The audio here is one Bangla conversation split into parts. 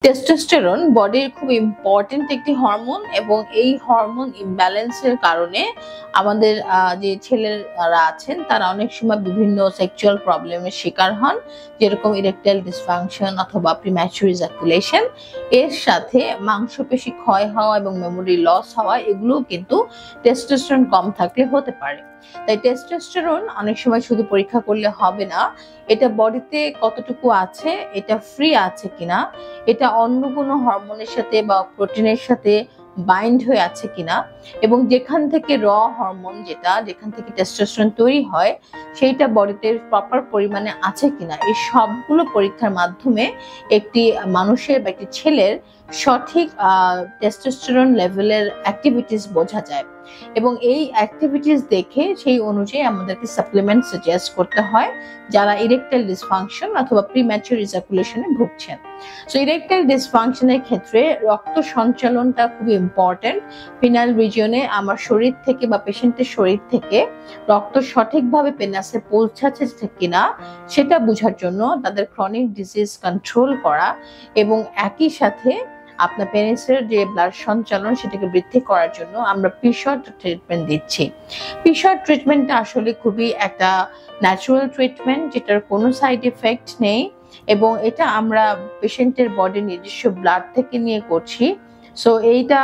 টেস্টোস্টেরন বডির খুব ইম্পর্টেন্ট একটি হরমোন এবং এই হরমোন ইমব্যালেন্সের কারণে আমাদের যে ছেলেরা আছেন তারা অনেক সময় বিভিন্ন সেক্সুয়াল প্রবলেমের শিকার হন, যেরকম ইরেকটাইল ডিসফাংশন অথবা প্রিম্যাচুর ইজাকুলেশন। এর সাথে মাংসপেশি ক্ষয় হওয়া এবং মেমোরি লস হওয়া এগুলোও কিন্তু টেস্টোস্টেরন কম থাকলে হতে পারে। তাই টেস্টোস্টেরন অনেক সময় শুধু পরীক্ষা করলে হবে না, এটা বডিতে কতটুকু আছে, এটা ফ্রি আছে কিনা, এটা অন্য কোনো হরমোনের সাথে বা প্রোটিনের সাথে বাইন্ড হয়ে আছে কিনা, এবং যেখান থেকে হরমোন যেখান থেকে টেস্টোস্টেরন তৈরি হয় সেইটা বডিতে প্রপার পরিমাণে আছে কিনা, এই সবগুলো পরীক্ষার মাধ্যমে একটি মানুষের বা একটি ছেলের সঠিক টেস্টোস্টেরন লেভেলের অ্যাক্টিভিটিস বোঝা যায়। এবং এই অ্যাক্টিভিটিস দেখে সেই অনুযায়ী আমাদেরকে সাপ্লিমেন্ট সাজেস্ট করতে হয় যারা ইরেকটাইল ডিসফাংশন অথবা প্রিম্যাচুর ইজাকুলেশনে ভুগছেন। সো ইরেকটাইল ডিসফাংশনের ক্ষেত্রে রক্ত সঞ্চালনটা খুবই ইম্পর্টেন্ট। ফিনাইল রিজিয়নে আমার শরীর থেকে বা পেশেন্টের শরীর থেকে রক্ত সঠিকভাবে পেনাসে পৌঁছাচ্ছে কিনা সেটা বোঝার জন্য তাদের ক্রনিক ডিজিজ কন্ট্রোল করা এবং একই সাথে আপনার পেনিসের যে ব্লাড সঞ্চালন সেটাকে বৃদ্ধি করার জন্য আমরা পিশট ট্রিটমেন্ট দিচ্ছি। পিশট ট্রিটমেন্টটা আসলে খুবই একটা ন্যাচারাল ট্রিটমেন্ট, যেটার কোনো সাইড এফেক্ট নেই এবং এটা আমরা পেশেন্টের বডির নিজস্ব ব্লাড থেকে নিয়ে করছি। সো এইটা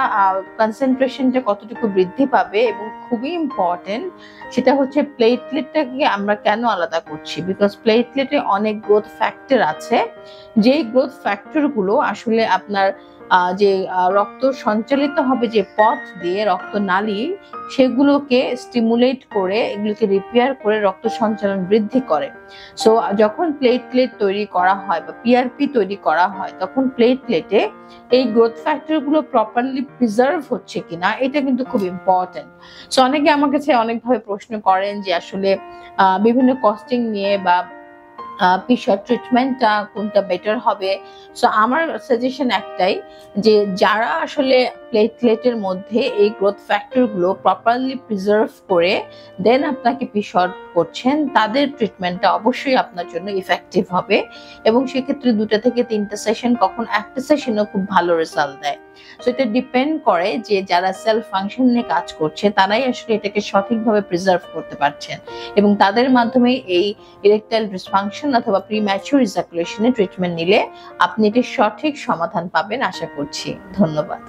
কনসেন্ট্রেশনটা কতটুকু বৃদ্ধি পাবে এবং খুবই ইম্পর্টেন্ট সেটা হচ্ছে প্লেটলেটটাকে আমরা কেন আলাদা করছি, বিকজ প্লেটলেটে অনেক গ্রোথ ফ্যাক্টর আছে, যেই গ্রোথ ফ্যাক্টরগুলো আসলে আপনার যে রক্ত সঞ্চালিত হবে যে পথ দিয়ে রক্তনালী সেগুলোকে স্টিমুলেট করে এগুলোকে রিপেয়ার করে রক্ত সঞ্চালন বৃদ্ধি করে। সো যখন প্লেটলেট তৈরি করা হয় বা পিআরপি তৈরি করা হয় তখন প্লেটলেটে এই গ্রোথ ফ্যাক্টরগুলো প্রপারলি প্রিজার্ভ হচ্ছে কিনা এটা কিন্তু খুব ইম্পর্টেন্ট। সো অনেকে আমার কাছে অনেকভাবে প্রশ্ন করেন যে আসলে বিভিন্ন কস্টিং নিয়ে বা পিশট ট্রিটমেন্টটা কোনটা বেটার হবে। সো আমার সাজেশন একটাই যে যারা আসলে প্লেটলেটের মধ্যে এই গ্রোথ ফ্যাক্টরগুলো প্রপারলি প্রিজার্ভ করে দেন আপনাকে পিশট করছেন তাদের ট্রিটমেন্টটা অবশ্যই আপনার জন্য ইফেক্টিভ হবে এবং সেক্ষেত্রে 2টা থেকে 3টা সেশন, কখন একটা সেশনও খুব ভালো রেজাল্ট দেয়। সো এটা ডিপেন্ড করে যে যারা সেলফ ফাংশন নিয়ে কাজ করছে তারাই আসলে এটাকে সঠিকভাবে প্রিজার্ভ করতে পারছেন এবং তাদের মাধ্যমে এই ইরেকটাইল ডিসফাংশন অথবা প্রিম্যাচুর ইজাকুলেশনের ট্রিটমেন্ট নিলে আপনি এটির সঠিক সমাধান পাবেন আশা করছি। ধন্যবাদ।